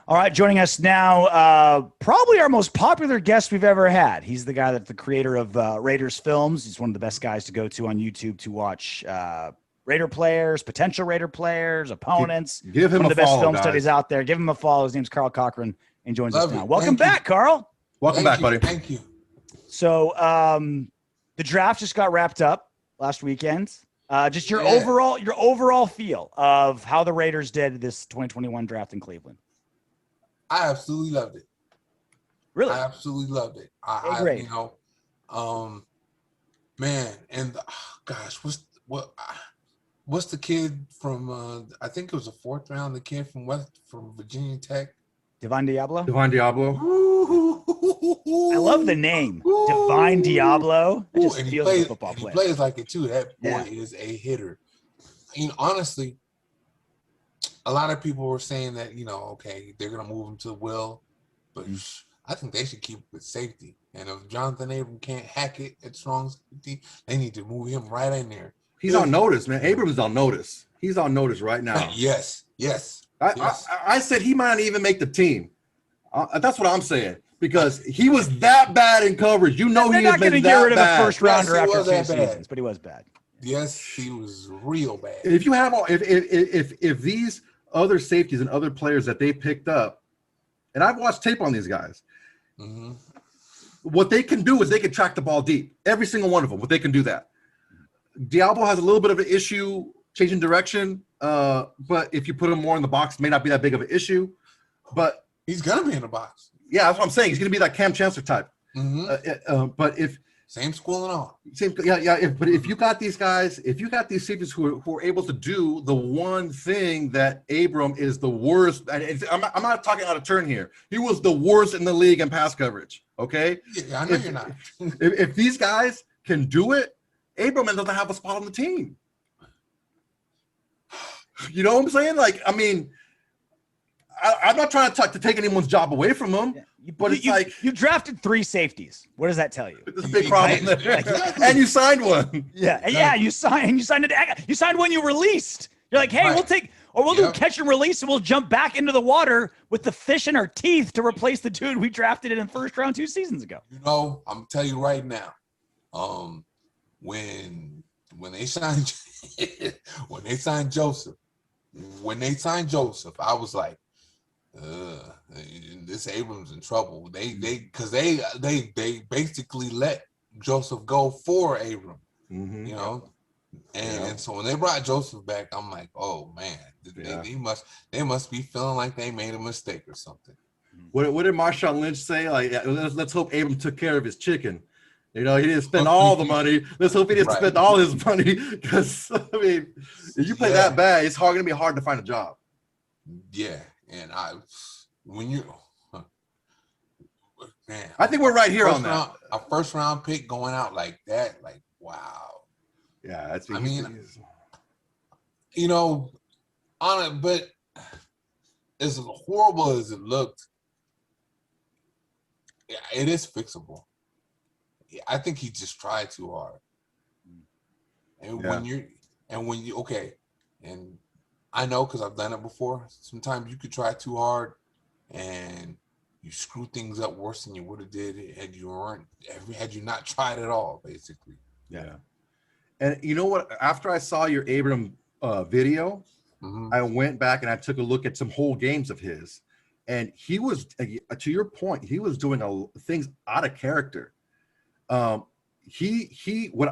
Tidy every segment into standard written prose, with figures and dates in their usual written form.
All right, joining us now, probably our most popular guest we've ever had. He's the guy that's the creator of Raiders films. He's one of the best guys to go to on YouTube to watch Raider players, potential Raider players, opponents. Give him one of a the best follow, film guys. studies out there. Give him a follow. His name's Carl Cockerham and joins us now. Welcome Thank you. back, Carl. Welcome back, buddy. Thank you. So the draft just got wrapped up last weekend. Just your overall feel of how the Raiders did this 2021 draft in Cleveland. I absolutely loved it. Really? I absolutely loved it. Great. Man, and gosh, what's the kid from? I think it was the fourth round. The kid from Virginia Tech, Divine Diablo. I love the name, Divine Diablo. It just feels like a football player. He plays like it too. That boy is a hitter. Honestly, a lot of people were saying that, okay, they're going to move him to Will, but I think they should keep it with safety. And if Jonathan Abram can't hack it at strong safety, they need to move him right in there. He's on notice, man. Abram's on notice. He's on notice right now. Yes. I said he might not even make the team. That's what I'm saying. Because he was that bad in coverage. He was not going to get rid of a first rounder after 2 seasons, but he was bad. Yes, he was real bad. If you have if these other safeties and other players that they picked up, and I've watched tape on these guys, what they can do is they can track the ball deep. Every single one of them, what they can do that. Diablo has a little bit of an issue changing direction, but if you put him more in the box, it may not be that big of an issue. But he's gonna be in the box. Yeah, that's what I'm saying. He's gonna be that Cam Chancellor type. But if same school and all. But if you got these guys, if you got these safeties who are able to do the one thing that Abram is the worst, and I'm not talking out of turn here. He was the worst in the league in pass coverage. Okay. Yeah, I know you're not. if these guys can do it, Abram doesn't have a spot on the team. You know what I'm saying? Like, I mean, I'm not trying to take anyone's job away from him. Yeah. But it's like you drafted 3 safeties. What does that tell you? There's a big problem there. And you signed one. Yeah, you signed it. You signed one you released. You're like, hey, we'll do catch and release, and we'll jump back into the water with the fish in our teeth to replace the dude we drafted in the first round 2 seasons ago. I'm gonna tell you right now, when they signed Joseph, I was like, this Abram's in trouble. They basically let Joseph go for Abram, and so when they brought Joseph back, I'm like, oh man, they must be feeling like they made a mistake or something. What did Marshawn Lynch say? Like, let's hope Abram took care of his chicken. He didn't spend all the money. Let's hope he didn't spend all his money, because I mean, if you play that bad, it's going to be hard to find a job. Yeah. And I think we're right here on that. A first round pick going out like that, like, wow. Yeah, that's. But as horrible as it looked, it is fixable. I think he just tried too hard. And and I know, because I've done it before. Sometimes you could try too hard and you screw things up worse than you would have did had you not tried at all, basically. Yeah. And you know what? After I saw your Abram video, I went back and I took a look at some whole games of his, and he was, to your point, he was doing things out of character. What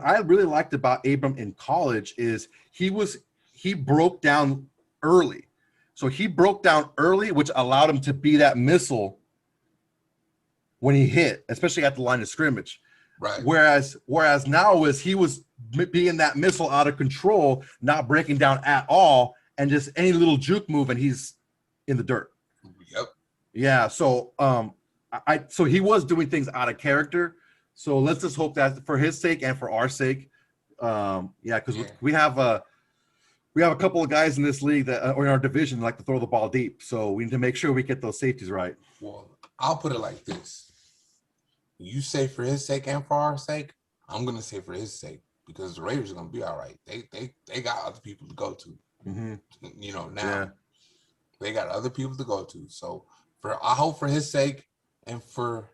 I really liked about Abram in college is he broke down early. So he broke down early, which allowed him to be that missile when he hit, especially at the line of scrimmage. Right. Whereas now he was being that missile out of control, not breaking down at all, and just any little juke move and he's in the dirt. Yep. Yeah. So so he was doing things out of character. So let's just hope that for his sake and for our sake, because we have a couple of guys in this league that, or in our division, like to throw the ball deep. So we need to make sure we get those safeties right. Well, I'll put it like this: you say for his sake and for our sake, I'm gonna say for his sake, because the Raiders are gonna be all right. They got other people to go to. Now they got other people to go to. So I hope for his sake and for,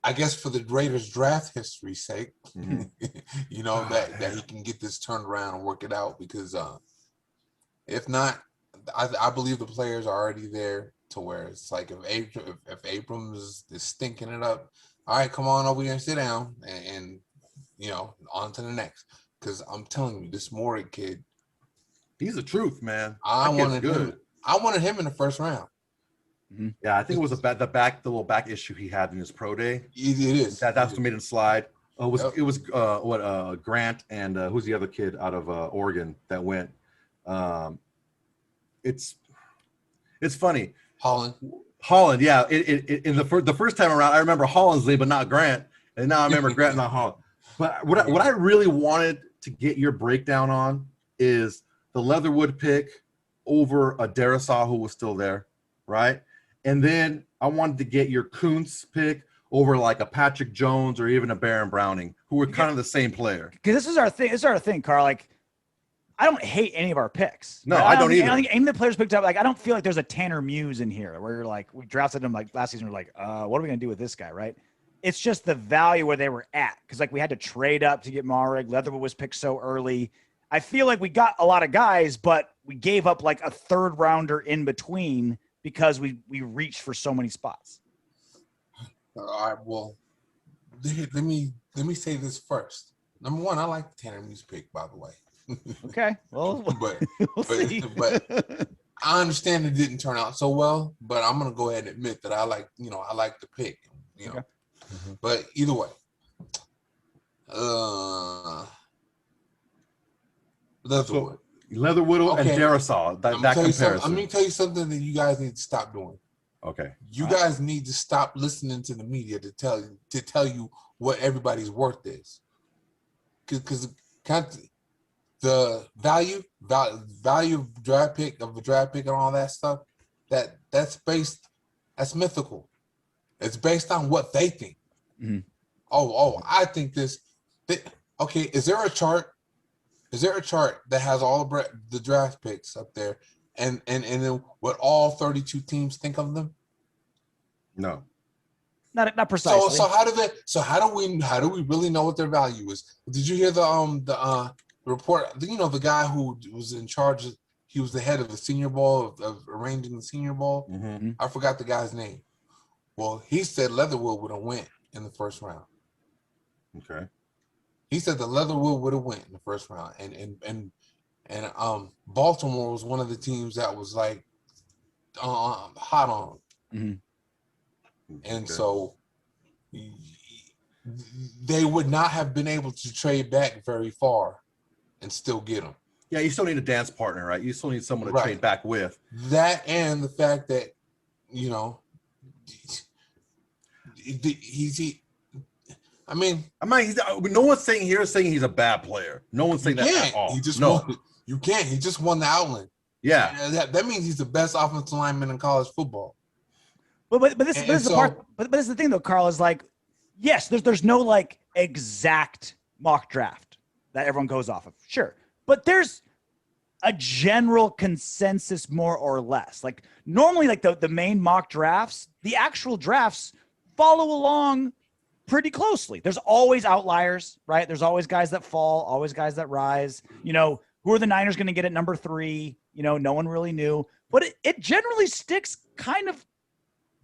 I guess, for the Raiders draft history's sake, you know, that he can get this turned around and work it out, because if not, I believe the players are already there to where it's like if Abrams is stinking it up, all right, come on over here and sit down and you know, on to the next. Because I'm telling you, this Morrig kid, he's the truth, man. I wanted him in the first round. Yeah, I think it was the little back issue he had in his pro day. It is. That's what made him slide. It was Grant and who's the other kid out of Oregon that went. It's funny. Holland, yeah. In the first time around, I remember Holland's name, but not Grant, and now I remember Grant, not Holland. But what I really wanted to get your breakdown on is the Leatherwood pick over a Darisaw who was still there, right? And then I wanted to get your Kuntz pick over like a Patrick Jones or even a Baron Browning, who were kind of the same player. Because this is our thing, Carl. Like, I don't hate any of our picks. No, I don't either. I don't think any of the players picked up. Like, I don't feel like there's a Tanner Muse in here where you're like, we drafted him like last season. We're like, what are we gonna do with this guy, right? It's just the value where they were at, because like we had to trade up to get Morrig. Leatherwood was picked so early. I feel like we got a lot of guys, but we gave up like a third rounder in between because we reached for so many spots. All right, well, let me say this first. Number one, I like the Tanner Muse pick, by the way. Okay, well, we'll see. But I understand it didn't turn out so well, but I'm gonna go ahead and admit that I like the pick, you know. Okay. But either way, Leatherwood and Darisaw. That comparison. I'm gonna tell you something that you guys need to stop doing. Okay. You guys need to stop listening to the media to tell you what everybody's worth is, because the value of draft pick and all that stuff, that's mythical. It's based on what they think. Mm-hmm. Oh, I think this. Okay, is there a chart? Is there a chart that has all the draft picks up there, and then what all 32 teams think of them? No, not precisely. So how do we really know what their value is? Did you hear the report? You know, the guy who was in charge. He was the head of the Senior Bowl of arranging the Senior Bowl. Mm-hmm. I forgot the guy's name. Well, he said Leatherwood would have went in the first round. Okay. He said the Leatherwood would have went in the first round, and Baltimore was one of the teams that was like hot on him. Mm-hmm. And so they would not have been able to trade back very far and still get him. Yeah, you still need a dance partner, right? You still need someone to trade back with. That, and the fact that, you know, no one's saying he's a bad player. No one's saying that at all. He just won the Outland. Yeah. That means he's the best offensive lineman in college football. But this is the part. But this is the thing, though, Carl, is like, yes, there's no like exact mock draft that everyone goes off of. Sure. But there's a general consensus, more or less. Like normally, like the main mock drafts, the actual drafts follow along pretty closely. There's always outliers, right? There's always guys that fall, always guys that rise. You know, who are the Niners going to get at number 3? You know, no one really knew. But it generally sticks kind of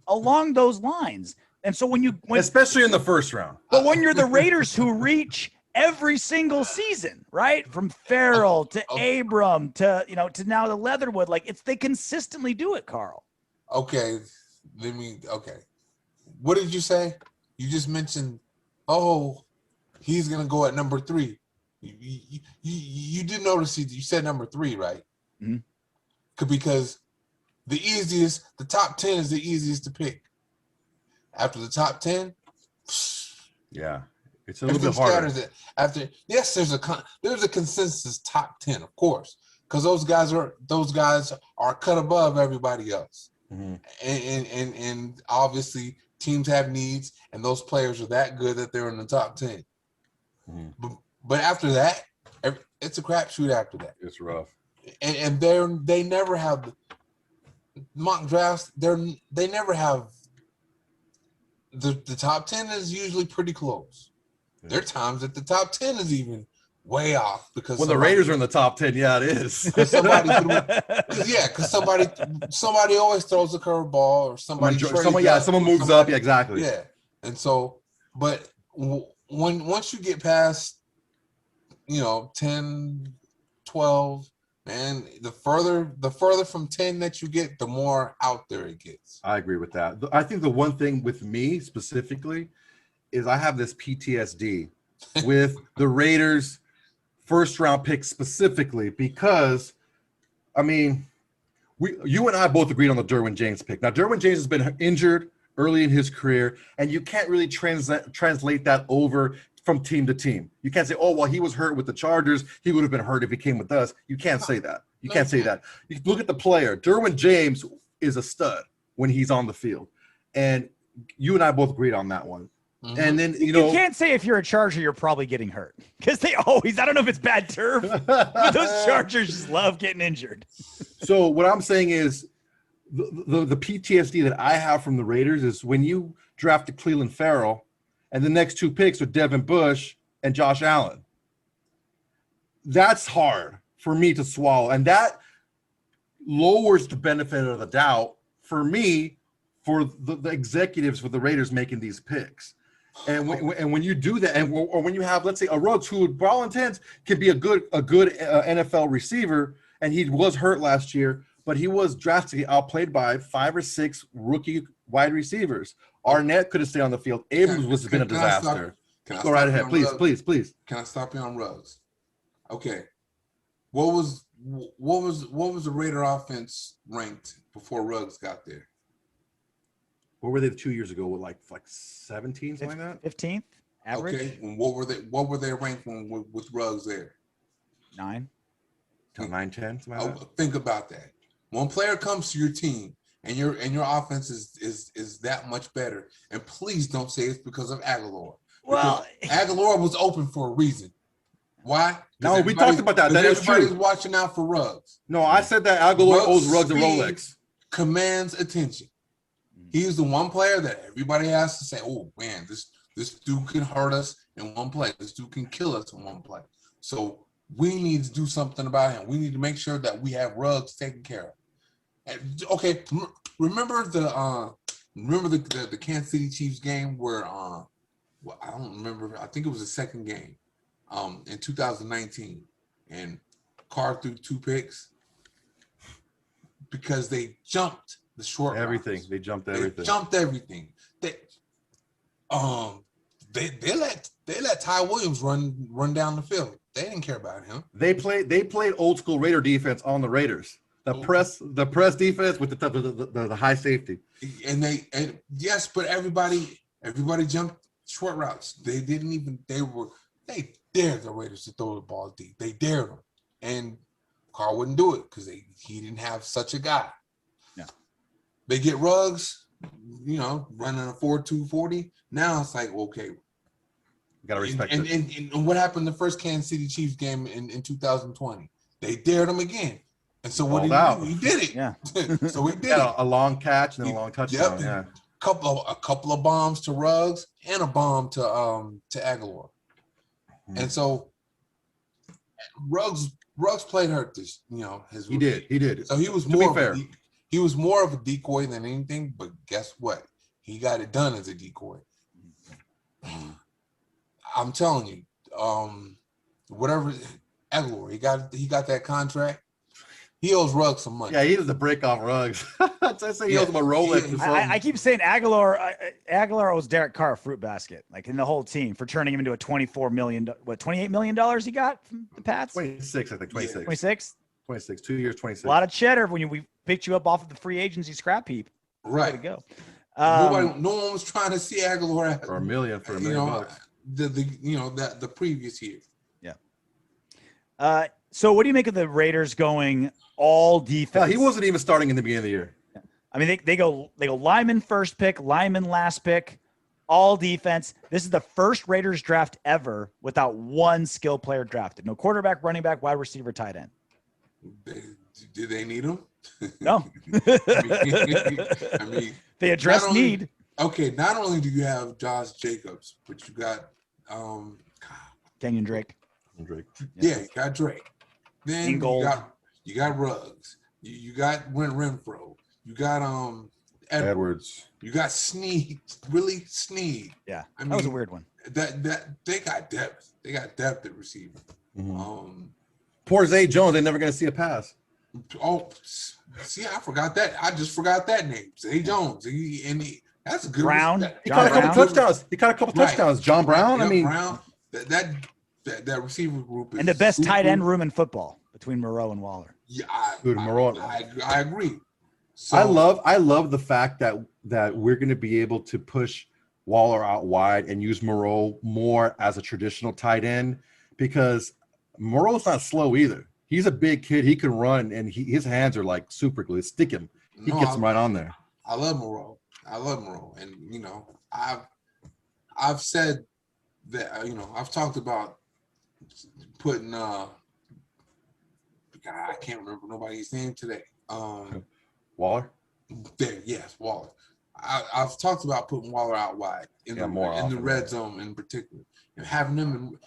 along those lines. And so especially in the first round. But when you're the Raiders who reach every single season, right? From Farrell to Abram to now the Leatherwood, like they consistently do it, Carl. Okay. What did you say? You just mentioned, he's gonna go at number 3. You did notice you said number 3, right? Mm-hmm. Because the top 10 is the easiest to pick. After the top 10, yeah. It's a little bit harder. There's a consensus top 10, of course, because those guys are cut above everybody else, and obviously teams have needs, and those players are that good that they're in the top 10. But after that, it's a crapshoot. After that, it's rough, and they never have mock drafts, they never have the top 10 is usually pretty close. Yeah. There are times that the top 10 is even way off because when the Raiders are in the top 10, yeah, it is. Because somebody always throws a curveball or someone moves up, yeah, exactly. Yeah, and so, but once you get past, 10, 12, man, the further from 10 that you get, the more out there it gets. I agree with that. I think the one thing with me specifically is I have this PTSD with the Raiders first round pick specifically because, you and I both agreed on the Derwin James pick. Now, Derwin James has been injured early in his career, and you can't really translate that over from team to team. You can't say, oh, well, he was hurt with the Chargers. He would have been hurt if he came with us. You can't say that. You can't say that. You look at the player. Derwin James is a stud when he's on the field. And you and I both agreed on that one. Mm-hmm. And then, you can't say if you're a Charger, you're probably getting hurt because they always, I don't know if it's bad turf, but those Chargers just love getting injured. So what I'm saying is the PTSD that I have from the Raiders is when you drafted Cleveland Farrell and the next two picks are Devin Bush and Josh Allen. That's hard for me to swallow. And that lowers the benefit of the doubt for me, for the executives for the Raiders making these picks. And when you do that, or when you have, let's say, a Ruggs who, by all intents, can be a good NFL receiver, and he was hurt last year, but he was drastically outplayed by 5 or 6 rookie wide receivers. Arnett could have stayed on the field. Abrams was been a disaster. Go right ahead, please. Can I stop you on Ruggs? Okay, what was the Raider offense ranked before Ruggs got there? What were they 2 years ago? With like 17, something like that? 15th average. Okay, and what were they ranked with Ruggs there? 9. 9, 10. Think about that. One player comes to your team and your offense is that much better. And please don't say it's because of Aguilar. Well, Aguilar was open for a reason. Why? No, we talked about that. That is true. Everybody's watching out for Ruggs. No, I said that Aguilar owes Ruggs a Rolex. Commands attention. He's the one player that everybody has to say, oh, man, this dude can hurt us in one play. This dude can kill us in one play. So we need to do something about him. We need to make sure that we have Ruggs taken care of. And, okay, remember the Kansas City Chiefs game where I don't remember. I think it was the second game in 2019, and Carr threw 2 picks because they jumped the short everything. routes. They jumped everything. They let Ty Williams run down the field. They didn't care about him. They played old school Raider defense on the Raiders. The press defense with the high safety. And yes, but everybody jumped short routes. They dared the Raiders to throw the ball deep. They dared them, and Carl wouldn't do it because he didn't have such a guy. Yeah. They get Ruggs, running a 4.2 40. Now it's like, okay, gotta respect it. And what happened the first Kansas City Chiefs game in 2020? They dared him again. And so what did he do? He did it. Yeah. So he did a long catch and then a long touchdown. Yep. Yeah. A couple of bombs to Ruggs and a bomb to Aguilar. Mm-hmm. And so Ruggs played hurt this, He did. So he was he was more of a decoy than anything, but guess what? He got it done as a decoy. I'm telling you, whatever Aguilar, he got that contract. He owes Ruggs some money. Yeah, he was a break off Ruggs. I say he owes him a Rolex. I keep saying Aguilar owes Derek Carr a fruit basket, like in the whole team, for turning him into a $28 million he got from the Pats? 26, I think. 26. 26? 26, 2 years, 26. A lot of cheddar when we picked you up off of the free agency scrap heap. Right. Way to go. No one was trying to see Aguilar for a million bucks. The previous year. Yeah. So what do you make of the Raiders going all defense? Yeah, he wasn't even starting in the beginning of the year. Yeah. I mean, they go lineman first pick, lineman last pick, all defense. This is the first Raiders draft ever without one skill player drafted. No quarterback, running back, wide receiver, tight end. Did they need him? No. I mean, they address need. Okay, not only do you have Josh Jacobs, but you got Kenyon Drake. Yeah, you got Drake. Then Ingold. you got Ruggs. You got Renfro. You got Edwards. You got Snead. Really Snead. Yeah, I that mean, was a weird one. That they got depth. They got depth at receiver. Poor Zay Jones. They're never gonna see a pass. Oh, see, I forgot that. I just forgot that name. Zay Jones. That's a good Brown. He caught a couple touchdowns. touchdowns. John Brown. I mean, Brown. That receiver group is and the best tight end room in football between Moreau and Waller. Yeah, I agree. So, I love the fact that we're going to be able to push Waller out wide and use Moreau more as a traditional tight end, because Moreau's not slow either. He's a big kid. He can run, and his hands are like super glue. Stick him. He gets him right on there. I love Moreau, and I've said that I've talked about putting God, I can't remember nobody's name today. Waller. Yes, Waller. I've talked about putting Waller out wide in the red zone in particular, and having him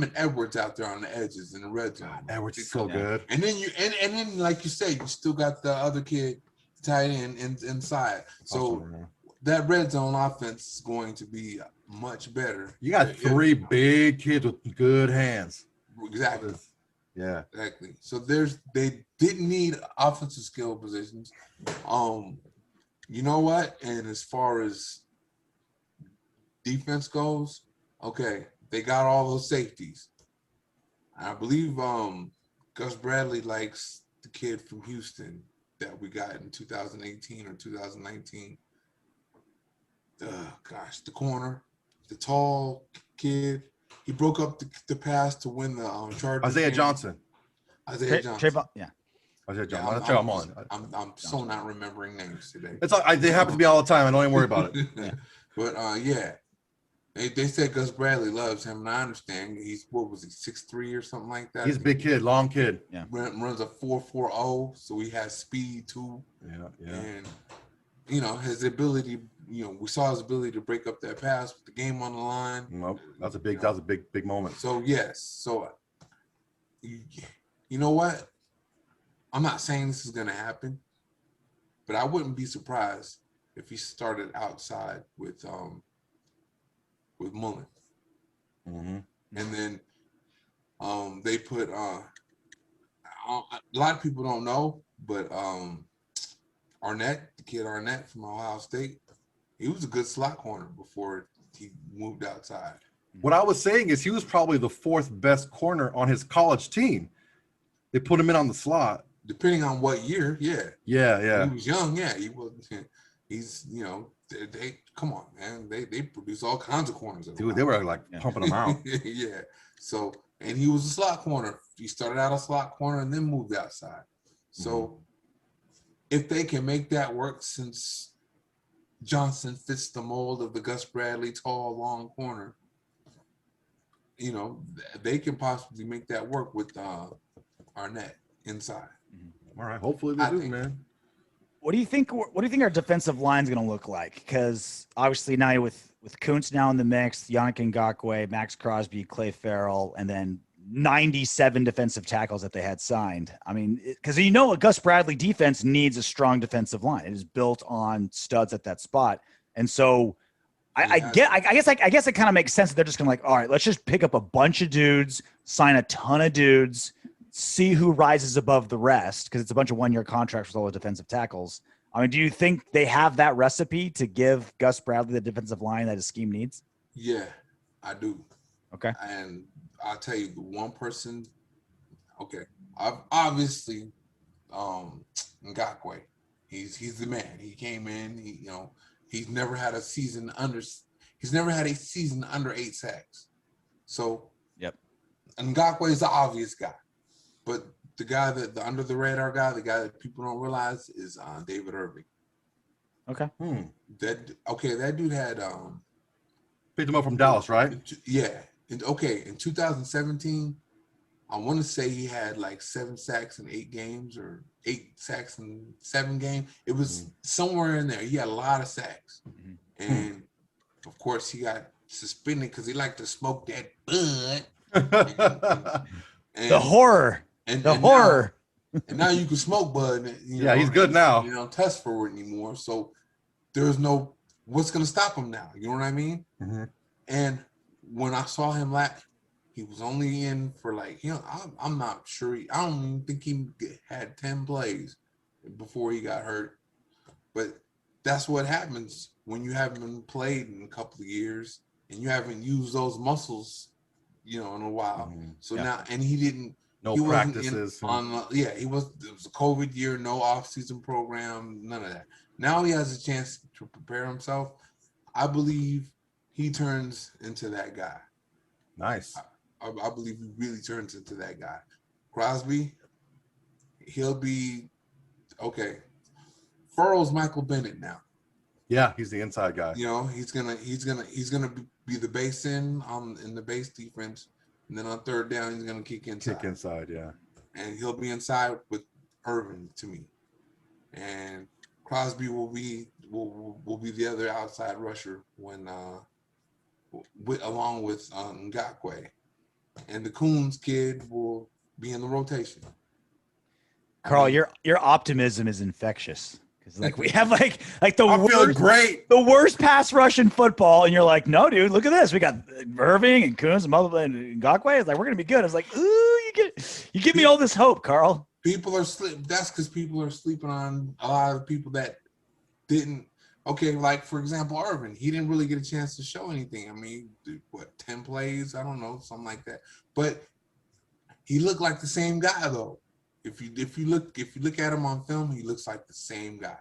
and Edwards out there on the edges in the red zone. Edwards is so good. And then then like you said, you still got the other kid tight end inside. So that red zone offense is going to be much better. You got three big kids with good hands. Exactly. Yeah. Exactly. So they didn't need offensive skill positions. You know what? And as far as defense goes, okay, they got all those safeties. I believe Gus Bradley likes the kid from Houston that we got in 2018 or 2019. Gosh, the corner, the tall kid. He broke up the pass to win the Chargers. Isaiah Johnson. Isaiah Johnson. Isaiah Johnson. I'm so not remembering names today. It's they happen to be all the time. I don't even worry about it. Yeah. But they said Gus Bradley loves him, and I understand. He's 6'3" or something like that. He's a big kid, long kid. Yeah. Runs a 4.40, so he has speed too. Yeah. And his ability. We saw his ability to break up that pass with the game on the line. Nope. That was a big moment. So yes. So you know what? I'm not saying this is going to happen, but I wouldn't be surprised if he started outside with Mullen. Mm-hmm. And then they put a lot of people don't know, but Arnett, the kid Arnett from Ohio State, he was a good slot corner before he moved outside. What I was saying is he was probably the fourth best corner on his college team. They put him in on the slot. Depending on what year, yeah. Yeah. He was young, yeah. He was. He's, they come on, man. They produce all kinds of corners. Dude, they were like pumping them out. Yeah. So, and he was a slot corner. He started out a slot corner and then moved outside. So, if they can make that work, since Johnson fits the mold of the Gus Bradley tall, long corner, they can possibly make that work with Arnett inside. All right, hopefully they do, man. What do you think our defensive line is going to look like? Because obviously now with Kuntz now in the mix, Yannick Ngakoue, Max Crosby, Clay Farrell, and then 97 defensive tackles that they had signed. I mean, because a Gus Bradley defense needs a strong defensive line. It is built on studs at that spot, and so I guess it kind of makes sense that they're just going to all right, let's just pick up a bunch of dudes, sign a ton of dudes, see who rises above the rest, because it's a bunch of one-year contracts with all the defensive tackles. I mean, do you think they have that recipe to give Gus Bradley the defensive line that his scheme needs? Yeah, I do. Okay. And I'll tell you, the one person, obviously, Ngakoue, he's the man. He came in, he's never had a season under 8 sacks. So, yep. Ngakoue is the obvious guy. But the guy the under the radar guy, the guy that people don't realize is David Irving. Okay. That dude had picked him up from Dallas, right? Yeah. And in 2017, I want to say he had like 7 sacks in 8 games or 8 sacks in 7 games. It was somewhere in there. He had a lot of sacks. And of course he got suspended because he liked to smoke that bud. And the horror. And horror. Now you can smoke bud. He's good now. You don't test for it anymore. So there's no what's gonna stop him now. You know what I mean? And when I saw him he was only in for like, I'm not sure. I don't even think he had 10 plays before he got hurt. But that's what happens when you haven't played in a couple of years and you haven't used those muscles, in a while. So now, and he didn't. No practices. It was a COVID year, no off-season program, none of that. Now he has a chance to prepare himself. I believe he turns into that guy. Nice. I believe he really turns into that guy. Crosby, he'll be okay. Furrow's Michael Bennett now. Yeah, he's the inside guy. He's gonna be the base in the base defense, and then on third down he's gonna kick inside. Yeah. And he'll be inside with Irvin to me, and Crosby will be the other outside rusher when along with Ngakoue. And the Coons kid will be in the rotation. Carl, your optimism is infectious. Because we have like the worst pass rush in football, and you're like, no, dude, look at this. We got Irving and Coons and Ngakoue. It's like we're gonna be good. I was like, ooh, you give me all this hope, Carl. People are That's because people are sleeping on a lot of the people that didn't. Okay, like for example, Irvin, he didn't really get a chance to show anything. I mean, 10 plays? I don't know, something like that. But he looked like the same guy though. If you look at him on film, he looks like the same guy,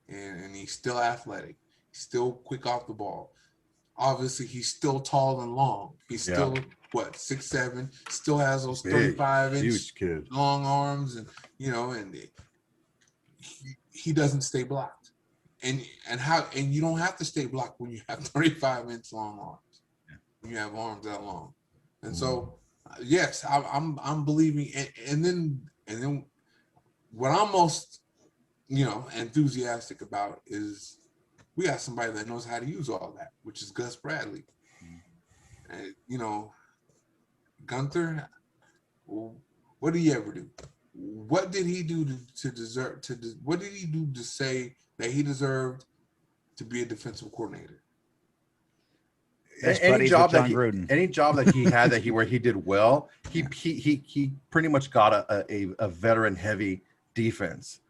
and he's still athletic. He's still quick off the ball. Obviously, he's still tall and long. He's still 6'7". Still has those 35-inch long arms, and he doesn't stay blocked. And you don't have to stay blocked when you have 35-inch long arms. When you have arms that long, and so yes, I'm believing, and then what I'm most enthusiastic about is we got somebody that knows how to use all that, which is Gus Bradley. And Gunther, what did he ever do? What did he do to deserve to? What did he do to say that he deserved to be a defensive coordinator? Any job that he had where he did well, he pretty much got a veteran heavy defense.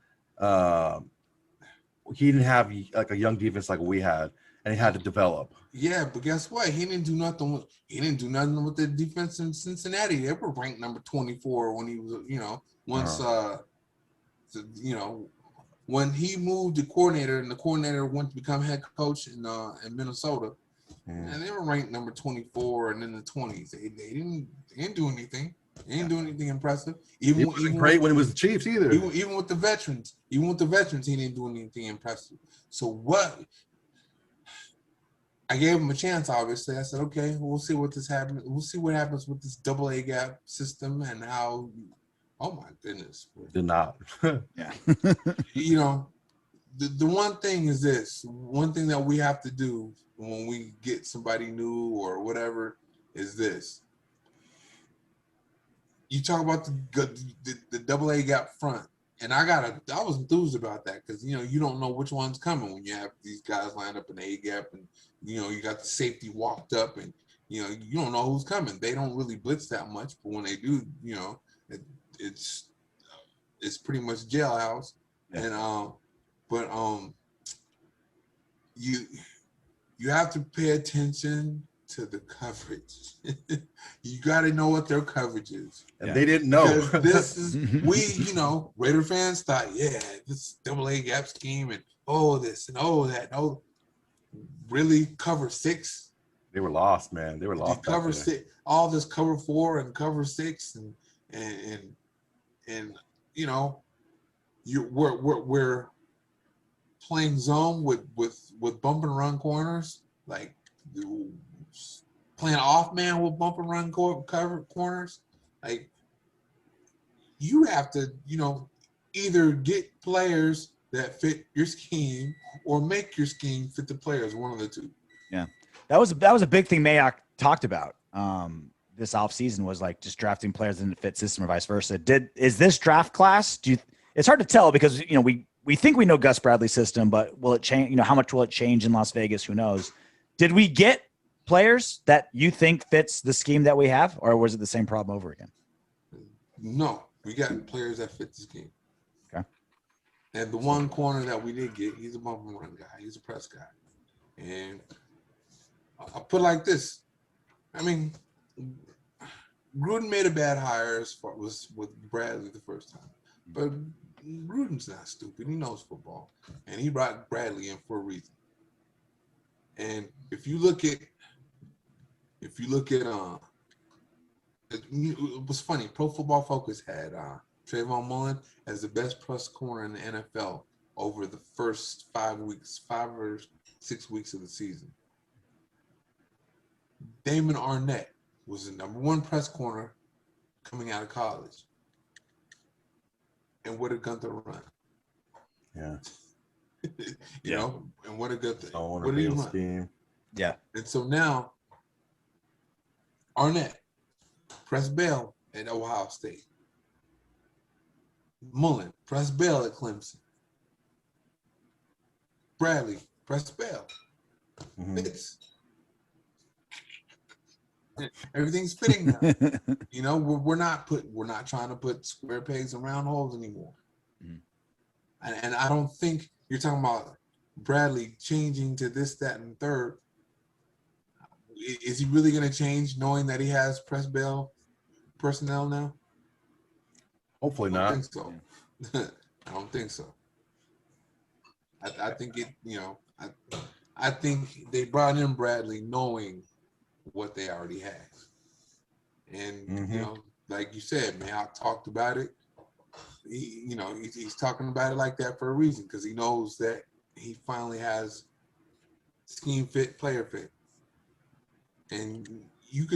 He didn't have like a young defense like we had, and he had to develop. Yeah, but guess what? He didn't do nothing with the defense in Cincinnati. They were ranked number 24 when he was, when he moved to coordinator and the coordinator went to become head coach in Minnesota. And they were ranked number 24 and in the 20s. They didn't do anything. They didn't do anything impressive. Even great when it was the Chiefs either. Even with the veterans, he didn't do anything impressive. So what? I gave him a chance. Obviously, I said, okay, we'll see what happens. We'll see what happens with this AA gap system and how. Oh my goodness! Did not. Yeah. The one thing is this. One thing that we have to do when we get somebody new or whatever is this. You talk about the AA gap front, and I was enthused about that because you don't know which one's coming when you have these guys lined up in the A gap, and you got the safety walked up, and you don't know who's coming. They don't really blitz that much, but when they do, it's pretty much jailhouse, and you have to pay attention to the coverage. You got to know what their coverage is. And they didn't know. This is, Raider fans thought, this AA gap scheme and this and that. Oh, really? Cover 6? They were lost, man. They were lost. Cover 6, all this cover 4 and cover 6 and we're playing zone with bump and run corners, like playing off man with bump and run cover corners. Like you have to, either get players that fit your scheme or make your scheme fit the players. One of the two. Yeah, that was a big thing Mayock talked about this offseason, was like just drafting players in the fit system or vice versa. Is this draft class? It's hard to tell because we think we know Gus Bradley's system, but will it change? How much will it change in Las Vegas? Who knows? Did we get players that you think fits the scheme that we have, or was it the same problem over again? No, we got players that fit the scheme. Okay. And the one corner that we did get, he's a bump and run guy. He's a press guy. And I'll put it like this. I mean, Gruden made a bad hire as far was with Bradley the first time. But Gruden's not stupid. He knows football. And he brought Bradley in for a reason. And if you look at it was funny. Pro Football Focus had Trayvon Mullen as the best press corner in the NFL over the first 5 or 6 weeks of the season. Damon Arnett was the number one press corner coming out of college. And what did Gunther run? Yeah. And what did Gunther? What did he run? Scheme. Yeah. And so now, Arnett, press bail at Ohio State. Mullen, press bail at Clemson. Bradley, press bail. Fits. Everything's fitting now. We're not trying to put square pegs in round holes anymore. And I don't think you're talking about Bradley changing to this, that, and third. Is he really going to change knowing that he has press bail personnel now? Hopefully not. I don't think so. I don't think so. I think I think they brought in Bradley knowing what they already had. And, like you said, Mayock talked about it. He's talking about it like that for a reason, because he knows that he finally has scheme fit, player fit. And you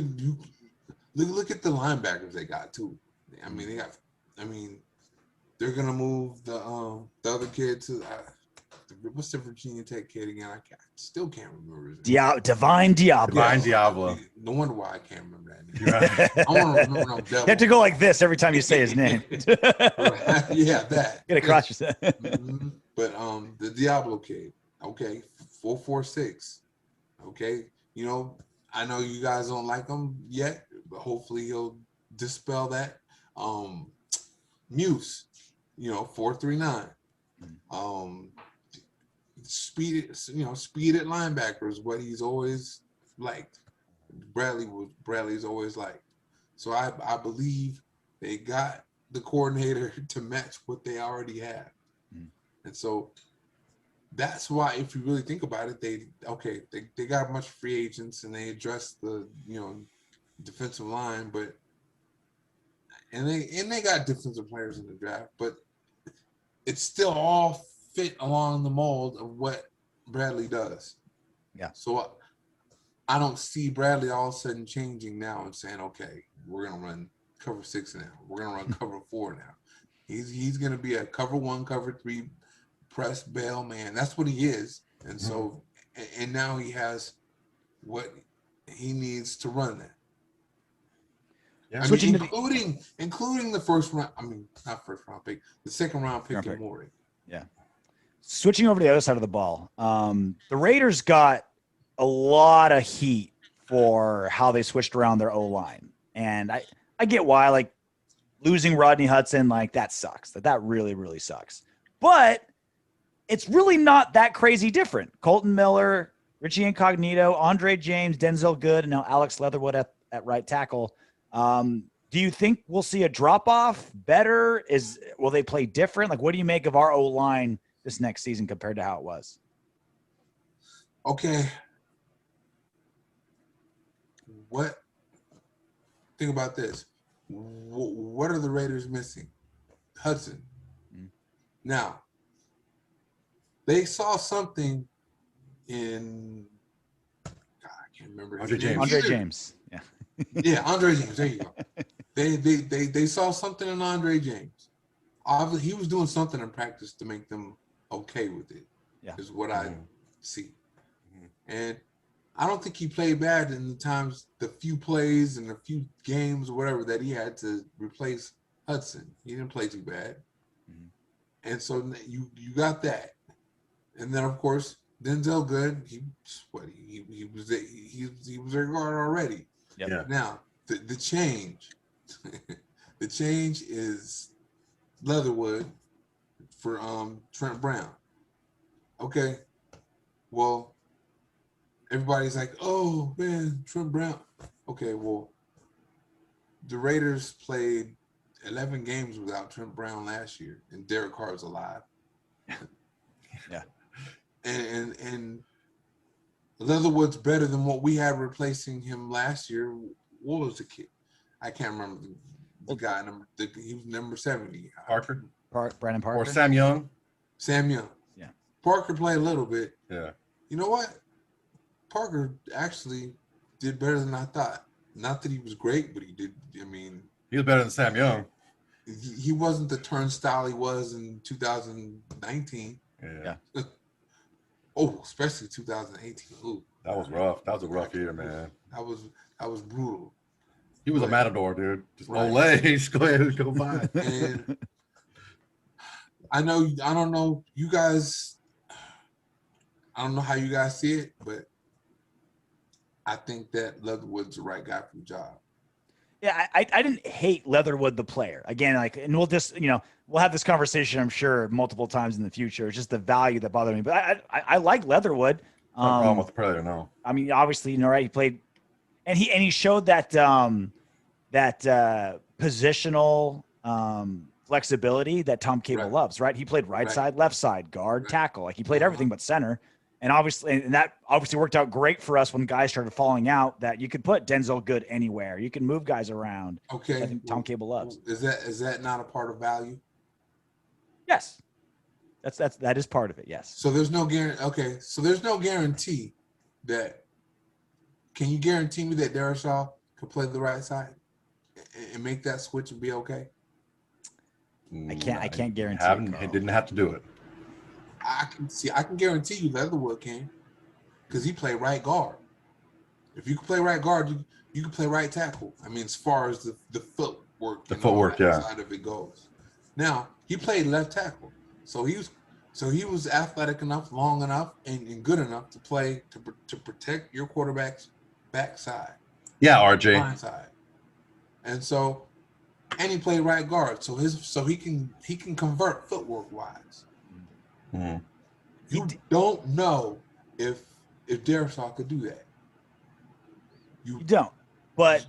look at the linebackers they got too. They're gonna move the other kid to what's the Virginia Tech kid again? I still can't remember his name. Divine Diablo. Divine Diablo. No wonder why I can't remember that name. I want to remember no devil. You have to go like this every time you say his name. Yeah, that. Get across yourself. But the Diablo kid, okay, 4.46, okay. I know you guys don't like him yet, but hopefully he'll dispel that. Muse, 4.39. Speed at linebacker is what he's always liked. Bradley's always liked. So I believe they got the coordinator to match what they already have. And so that's why, if you really think about it, they got a bunch of free agents and they addressed the defensive line, but and they got defensive players in the draft, but it's still all fit along the mold of what Bradley does. Yeah. So I don't see Bradley all of a sudden changing now and saying, okay, we're gonna run cover 6 now. We're gonna run cover 4 now. He's gonna be a cover 1, cover 3 press bail man. That's what he is. And so and now he has what he needs to run that. Yeah. Including the first round, not first round pick, the second round pick in Morey. Yeah. Switching over to the other side of the ball. The Raiders got a lot of heat for how they switched around their O-line. And I get why, like losing Rodney Hudson, like that sucks. That really, really sucks. But it's really not that crazy different. Colton Miller, Richie Incognito, Andre James, Denzel Good, and now Alex Leatherwood at right tackle. Do you think we'll see a drop-off better? Will they play different? Like, what do you make of our O-line this next season compared to how it was? Okay. Think about this. What are the Raiders missing? Hudson. Now, they saw something in, God, I can't remember. Andre James. Andre James. Yeah. Yeah, Andre James. There you go. They saw something in Andre James. Obviously, he was doing something in practice to make them okay with it. Yeah. Is what I see. And I don't think he played bad in the few plays and the few games or whatever that he had to replace Hudson. He didn't play too bad. And so you got that. And then of course Denzel Good, he was their guard already. Yep. Yeah. Now the change, the change is Leatherwood for Trent Brown. Okay, well, everybody's like, oh man, Trent Brown. Okay, well, the Raiders played 11 games without Trent Brown last year, and Derek Carr's alive. Yeah. And Leatherwood's better than what we had replacing him last year. What was the kid? I can't remember the guy. He was number 70. Parker? Brandon Parker? Or Sam Young? Sam Young. Yeah. Parker played a little bit. Yeah. You know what? Parker actually did better than I thought. Not that he was great, but he did. I mean, he was better than Sam Young. He wasn't the turnstile he was in 2019. Yeah. Oh, especially 2018. Ooh, that was rough. That was a rough year, man. That was brutal. He was a matador, dude. Just right. Olay, go ahead, go by. And I don't know you guys. I don't know how you guys see it, but I think that Leatherwood's the right guy for the job. Yeah, I didn't hate Leatherwood the player. Again, and we'll just, we'll have this conversation, I'm sure, multiple times in the future. It's just the value that bothered me. But I like Leatherwood. No problem with the player, no. I mean, obviously, right, he played, and he showed that positional flexibility that Tom Cable loves, right? He played right side, left side, guard, tackle. Like he played everything but center. And that obviously worked out great for us when guys started falling out, that you could put Denzel Good anywhere. You can move guys around. Okay. I think Tom Cable loves. Is that not a part of value? Yes. That is part of it. Yes. So there's no guarantee. Okay. So there's no guarantee that, can you guarantee me that Darrisaw could play the right side and make that switch and be okay? I can't guarantee. He didn't have to do it. I can guarantee you Leatherwood can, because he played right guard. If you can play right guard, you can play right tackle. I mean, as far as the footwork, side of it goes. Now he played left tackle, so he was athletic enough, long enough, and good enough to play to protect your quarterback's backside. Yeah, RJ. Blind side, and he played right guard, so he can convert footwork wise. Mm-hmm. You don't know if Darrisaw could do that. You don't. But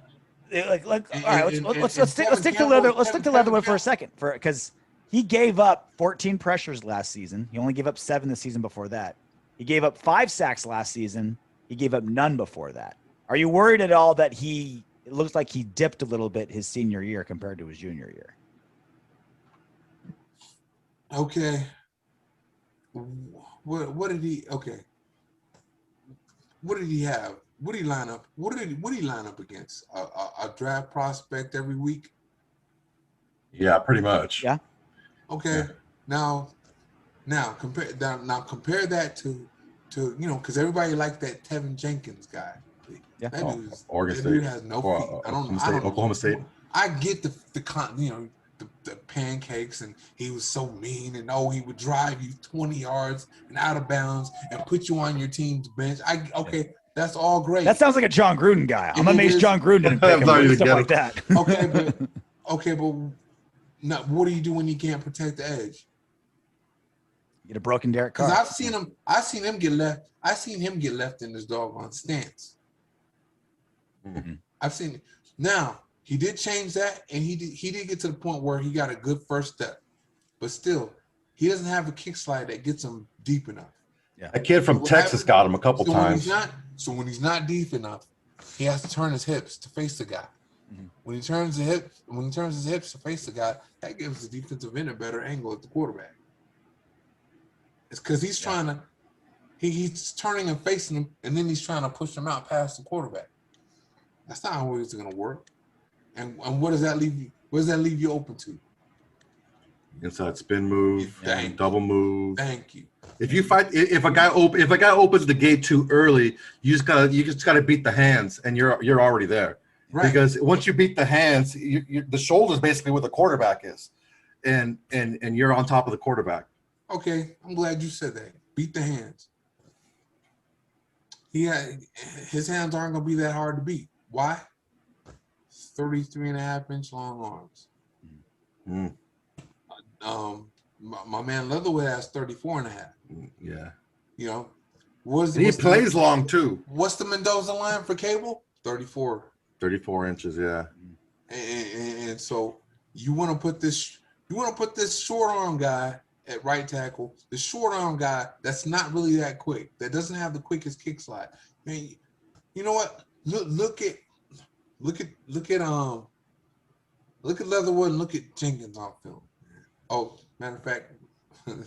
all right, let's stick to Leatherwood for a second, because he gave up 14 pressures last season. He only gave up 7 the season before that. He gave up 5 sacks last season. He gave up none before that. Are you worried at all that it looks like he dipped a little bit his senior year compared to his junior year? Okay. What did he? Okay. What did he have? What did he line up? What did he line up against? A draft prospect every week? Yeah, pretty much. Yeah. Okay. Yeah. Now compare that to because everybody liked that Tevin Jenkins guy. Yeah. That Oregon State. dude has no feet. I don't know. Oklahoma State. I get the pancakes, and he was so mean, and he would drive you 20 yards and out of bounds and put you on your team's bench. That's all great. That sounds like a John Gruden guy. I'm amazed John Gruden didn't pick him and stuff like that. but no, what do you do when you can't protect the edge? Get a broken Derek Carr. Because I've seen him get left. I've seen him get left in his doggone stance. Mm-hmm. I've seen it. Now, he did change that, and he did get to the point where he got a good first step. But still, he doesn't have a kick slide that gets him deep enough. Yeah. A kid from Texas got him a couple times. When he's not deep enough, he has to turn his hips to face the guy. Mm-hmm. When he turns his hips to face the guy, that gives the defensive end a better angle at the quarterback. It's because he's trying to he's turning and facing him, and then he's trying to push him out past the quarterback. That's not always going to work. And what does that leave you? What does that leave you open to? Inside spin move, double move. Thank you. If you fight, if a guy opens the gate too early, you just gotta beat the hands, and you're already there. Right. Because once you beat the hands, the shoulder's basically where the quarterback is, and you're on top of the quarterback. Okay, I'm glad you said that. Beat the hands. His hands aren't gonna be that hard to beat. Why? 33.5-inch long arms. Mm. My man Leatherwood has 34.5. Yeah. You know, he plays long too. What's the Mendoza line for Cable? 34. 34 inches, yeah. And so you want to put this short arm guy at right tackle, the short arm guy that's not really that quick, that doesn't have the quickest kick slide. Man, you know what? Look at Leatherwood and look at Jenkins on film. Oh, matter of fact,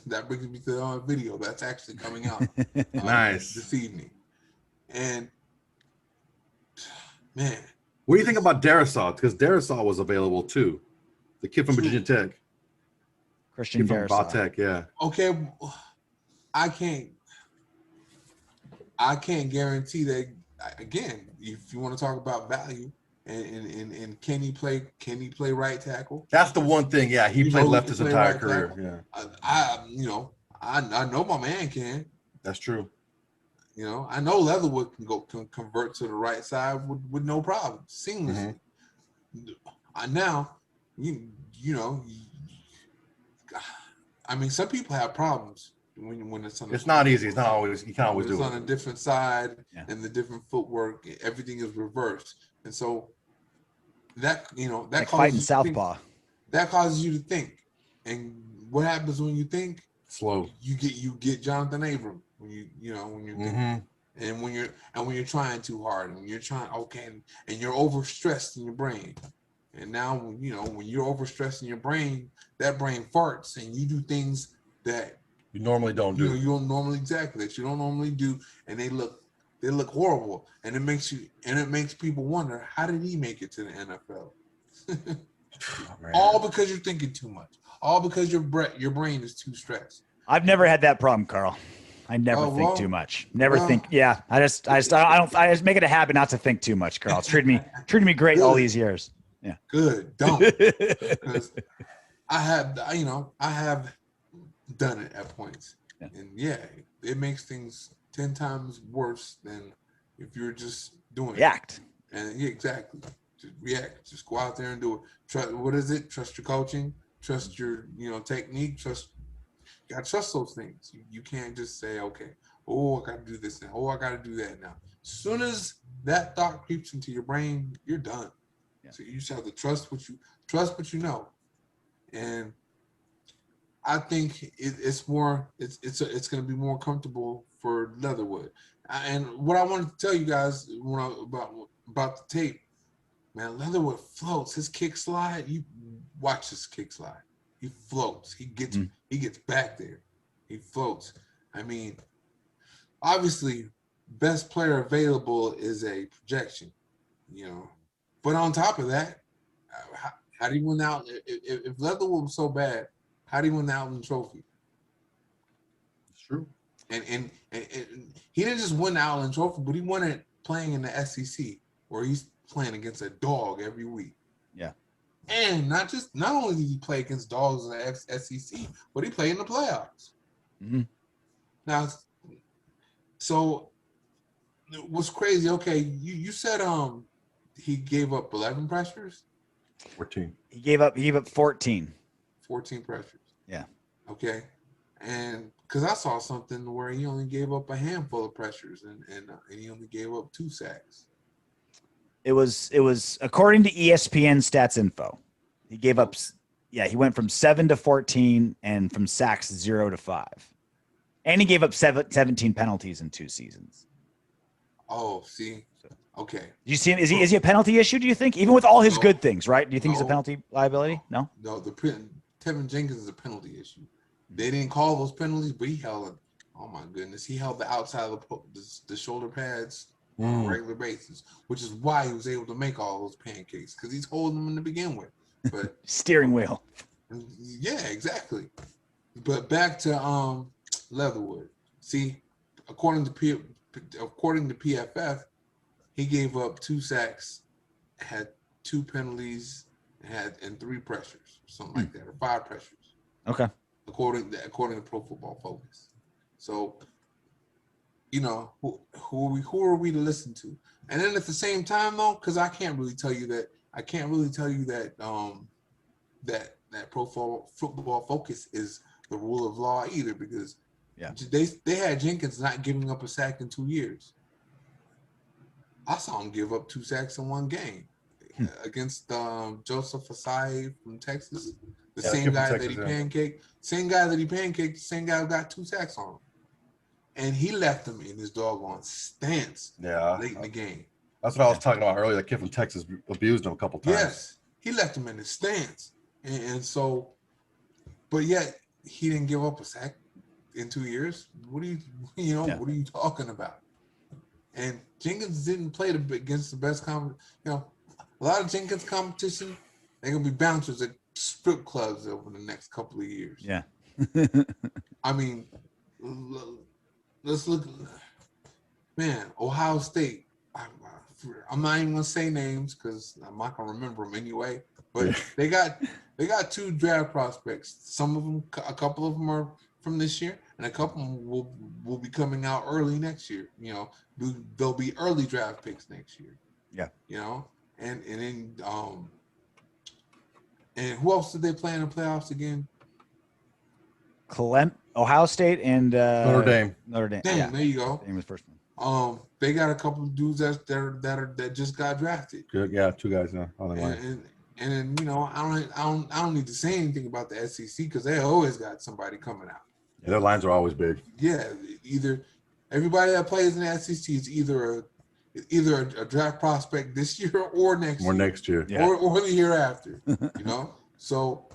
that brings me to the video that's actually coming out nice this evening. And man, what do you think about Darisaw? Because Darisaw was available too, the kid from Virginia Tech, Christian Darisaw. Tech, yeah. Okay, I can't guarantee that. Again, if you want to talk about value. And can he play right tackle? That's the one thing. Yeah, he played left his entire career. Tackle. Yeah, I know my man can. That's true. You know, I know Leatherwood can convert to the right side with no problem, seamlessly. Now, you know, I mean, some people have problems when it's on. It's not easy. It's not always. You can't always do it. It's on a different side, and the different footwork. Everything is reversed, and so. That like fighting southpaw. That causes you to think, and what happens when you think? Slow. You get Jonathan Abram when you're thinking, and when you're trying too hard, and when you're trying and you're overstressed in your brain, and now when you're overstressed in your brain, that brain farts, and you do things that you normally don't do. You don't normally do, and they look horrible, and it makes people wonder, how did he make it to the NFL? All because you're thinking too much. All because your brain is too stressed. I've never had that problem, Carl. I never think too much. Never think. Yeah, I just make it a habit not to think too much, Carl. It's treated me great all these years. Yeah. Good. Don't. Because I have done it at points, and it makes things 10 times worse than if you're just doing react. And exactly. Just react. Just go out there and do it. Trust your coaching, trust your technique, you gotta trust those things. You can't just say, okay, I gotta do this now. I gotta do that now. As soon as that thought creeps into your brain, you're done. Yeah. So you just have to trust what you know. And I think it's going to be more comfortable for Leatherwood. And what I wanted to tell you guys about the tape, man, Leatherwood floats. His kick slide, you watch his kick slide. He floats. He gets back there. He floats. I mean, obviously, best player available is a projection, But on top of that, how do you win out? If Leatherwood was so bad, how do you win the Outland Trophy? It's true. And he didn't just win the Outland Trophy, but he won it playing in the SEC, where he's playing against a dog every week. Yeah. And not only did he play against dogs in the SEC, but he played in the playoffs. Mm-hmm. Now, so what's crazy? Okay, you said he gave up 11 pressures. 14. He gave up 14. 14 pressures. Yeah. Okay. And because I saw something where he only gave up a handful of pressures and he only gave up 2 sacks. It was according to ESPN Stats Info. He gave up. Yeah, he went from 7 to 14 and from sacks 0 to 5. And he gave up 17 penalties in 2 seasons. Oh, see. Okay. Do you see him? Is he a penalty issue, do you think? Even with all his good things, right? Do you think he's a penalty liability? No? No, Tevin Jenkins is a penalty issue. They didn't call those penalties, but he held it. Oh my goodness. He held the outside of the shoulder pads on a regular basis, which is why he was able to make all those pancakes, because he's holding them to begin with. But steering wheel. Yeah, exactly. But back to Leatherwood. See, according to PFF, he gave up 2 sacks, had 2 penalties, and 3 pressures, something like that, or 5 pressures. Okay. According to Pro Football Focus. So, you know, who are we to listen to? And then at the same time, though, because I can't really tell you that that Pro Football Focus is the rule of law either, because they had Jenkins not giving up a sack in 2 years. I saw him give up 2 sacks in 1 game against Joseph Asai from Texas. The same guy that he pancaked, same guy who got 2 sacks on him. And he left him in his doggone stance late in the game. That's what I was talking about earlier. That kid from Texas abused him a couple times. Yes, he left him in his stance. And so, but yet he didn't give up a sack in 2 years. What are you talking about? And Jenkins didn't play against the best a lot of Jenkins competition, they're gonna be bouncers at strip clubs over the next couple of years. Yeah. I mean, let's look, man, Ohio State. I'm not even gonna say names because I'm not gonna remember them anyway. But they got 2 draft prospects. Some of them, a couple of them are from this year, and a couple of them will be coming out early next year. You know, they'll be early draft picks next year. Yeah. You know, and then and who else did they play in the playoffs again? Ohio State and Notre Dame. There you go. Dame was first one. They got a couple of dudes that just got drafted. Good, yeah, 2 guys now. And then, you know, I don't need to say anything about the SEC because they always got somebody coming out. Yeah, their lines are always big. Yeah, either everybody that plays in the SEC is either a draft prospect this year or next year. Or the year after. You know, so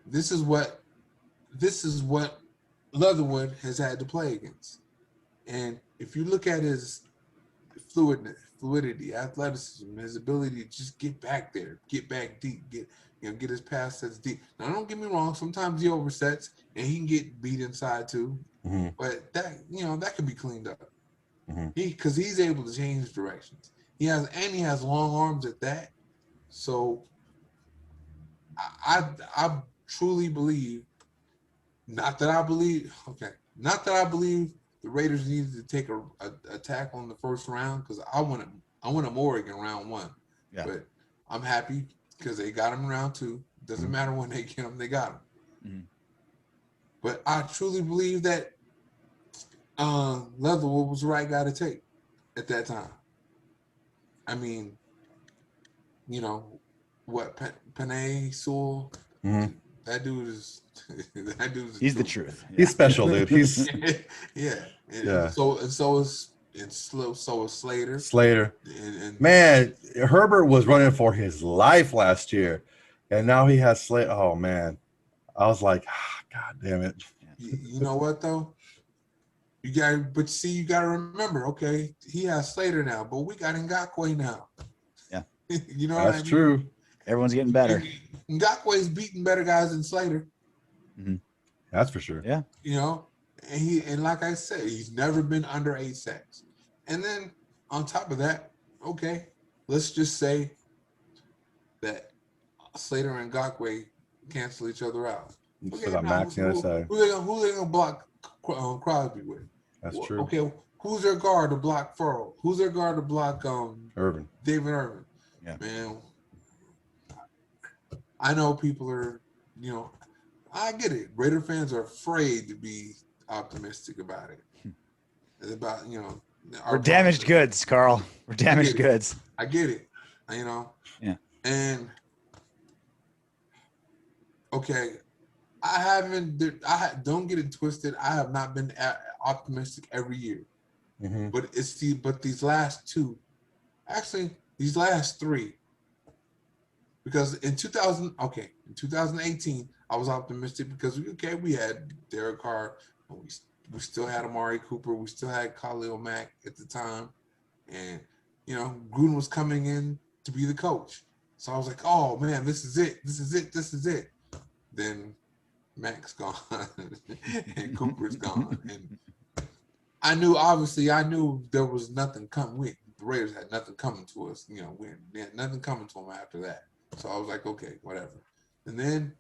this is what Leatherwood has had to play against. And if you look at his fluidity, athleticism, his ability to just get back there, get back deep, get his pass sets deep. Now, don't get me wrong. Sometimes he oversets and he can get beat inside too. Mm-hmm. But that can be cleaned up. Mm-hmm. Because he's able to change directions. He has long arms at that. So I truly believe. Not that I believe the Raiders needed to take a tackle in the first round because I want him Oregon round 1. Yeah. But I'm happy because they got him in round 2. Doesn't matter when they get him, they got him. Mm-hmm. But I truly believe that Leatherwood was the right guy to take at that time. I mean, you know, what Panay Sewell, that dude is he's the truth. Yeah. He's special, dude. He's So is Slater. And man, Herbert was running for his life last year, and now he has Slater. Oh man, I was like, God damn it. You know what though? You got to remember. Okay, he has Slater now, but we got Ngakoue now. Yeah, you know that's true. Everyone's getting better. Ngakoue's beating better guys than Slater. Mm-hmm. That's for sure. Yeah. You know, and like I said, he's never been under 8 sacks. And then on top of that, okay, let's just say that Slater and Ngakoue cancel each other out. Okay, Max the other side. Who they gonna block Crosby with? That's true. Okay, who's their guard to block Furrow? Who's their guard to block Irvin? David Irvin. Yeah. Man, I know people are, you know, I get it. Raider fans are afraid to be optimistic about it. It's about, you know, we're damaged goods, Carl. We're damaged goods. I get it. You know. Yeah. And okay, don't get it twisted. I have not been optimistic every year, but these last 2, actually these last 3. Because in 2018, I was optimistic because we had Derek Carr, we still had Amari Cooper, we still had Khalil Mack at the time, And, you know, Gruden was coming in to be the coach. So I was like, oh, man, this is it. This is it. This is it. Then Mac's gone and Cooper's gone. And I knew there was nothing coming. The Raiders had nothing coming to us. You know, we had nothing coming to them after that. So I was like, okay, whatever. And then,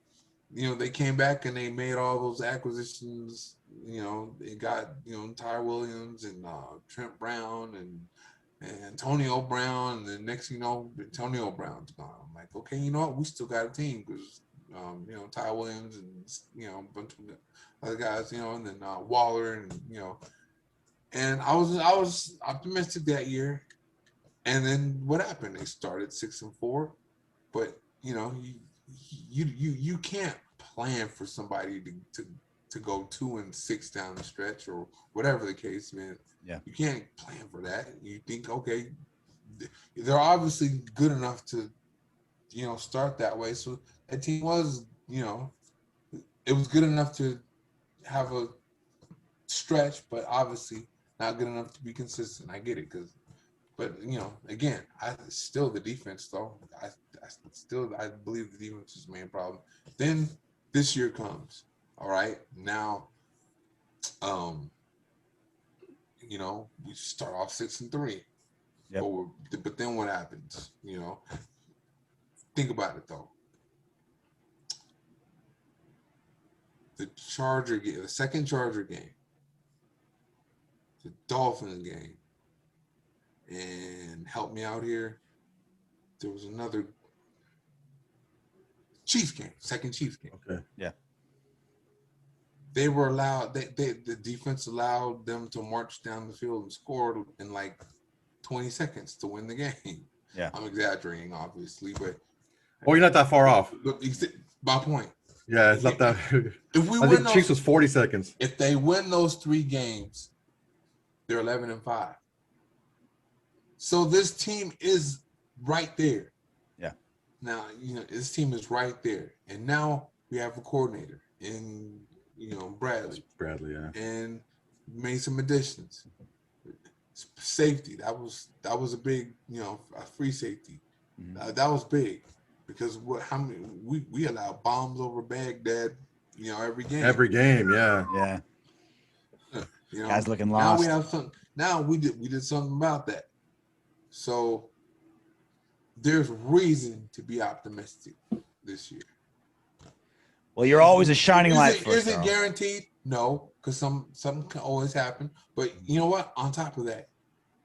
you know, they came back and they made all those acquisitions. You know, they got, you know, Ty Williams and Trent Brown and Antonio Brown. And then next, you know, Antonio Brown's gone. I'm like, okay, you know what? We still got a team because, you know, Ty Williams and, you know, a bunch of other guys, you know, and then Waller and, you know. And I was optimistic that year. And then what happened? They started 6-4, but you know, you can't plan for somebody to go 2-6 down the stretch or whatever the case, man. Yeah. You can't plan for that. You think, okay, they're obviously good enough to, you know, start that way. So that team was, you know, it was good enough to have a stretch, but obviously not good enough to be consistent. I get it, but you know, again, the defense though. I believe the defense is the main problem. Then this year comes. All right, now, you know, we start off 6-3. Yep. But then what happens? You know, think about it though. The second Charger game, the Dolphins game, and help me out here. There was another Chiefs game, second Chiefs game. Okay. Yeah. They were allowed. The defense allowed them to march down the field and score in like 20 seconds to win the game. Yeah. I'm exaggerating, obviously, but Oh, you're not that far off. My point. Yeah, it's not that. If we I win think Chiefs was 40 seconds. if they win those 3 games, they're 11-5. So this team is right there. Yeah. Now, you know, this team is right there. And now we have a coordinator in, you know, Bradley, yeah. and made some additions. Safety, that was a big, you know, a free safety. Mm-hmm. That was big because we allow bombs over Baghdad, you know, every game. Every game, yeah. Yeah. You know, Guys looking lost. Now we have something. Now we did something about that. So there's reason to be optimistic this year. Well, you're always a shining light for us. Is it guaranteed? No, because something can always happen. But you know what? On top of that,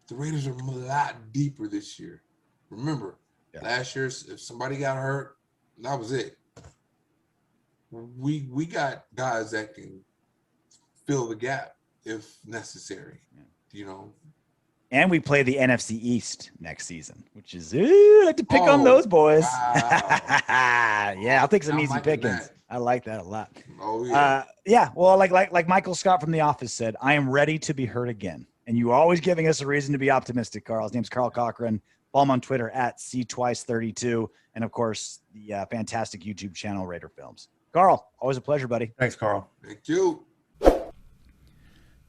the Raiders are a lot deeper this year. Remember, last year, if somebody got hurt, that was it. We got guys that can fill the gap if necessary. You know. And we play the NFC East next season, which is I like to pick on those boys. Wow. Yeah, I'll take some easy pickings. I like that a lot. Oh yeah. Yeah. Well, like Michael Scott from The Office said, I am ready to be hurt again. And you are always giving us a reason to be optimistic, Carl. His name's Carl Cockerham. Follow him on Twitter at CTwice32. And of course, the fantastic YouTube channel, Raider Films. Carl, always a pleasure, buddy. Thanks, Carl. Thank you.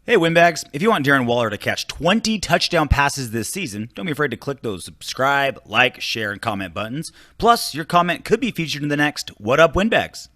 Hey, Windbags, if you want Darren Waller to catch 20 touchdown passes this season, don't be afraid to click those subscribe, like, share, and comment buttons. Plus, your comment could be featured in the next What Up, Windbags?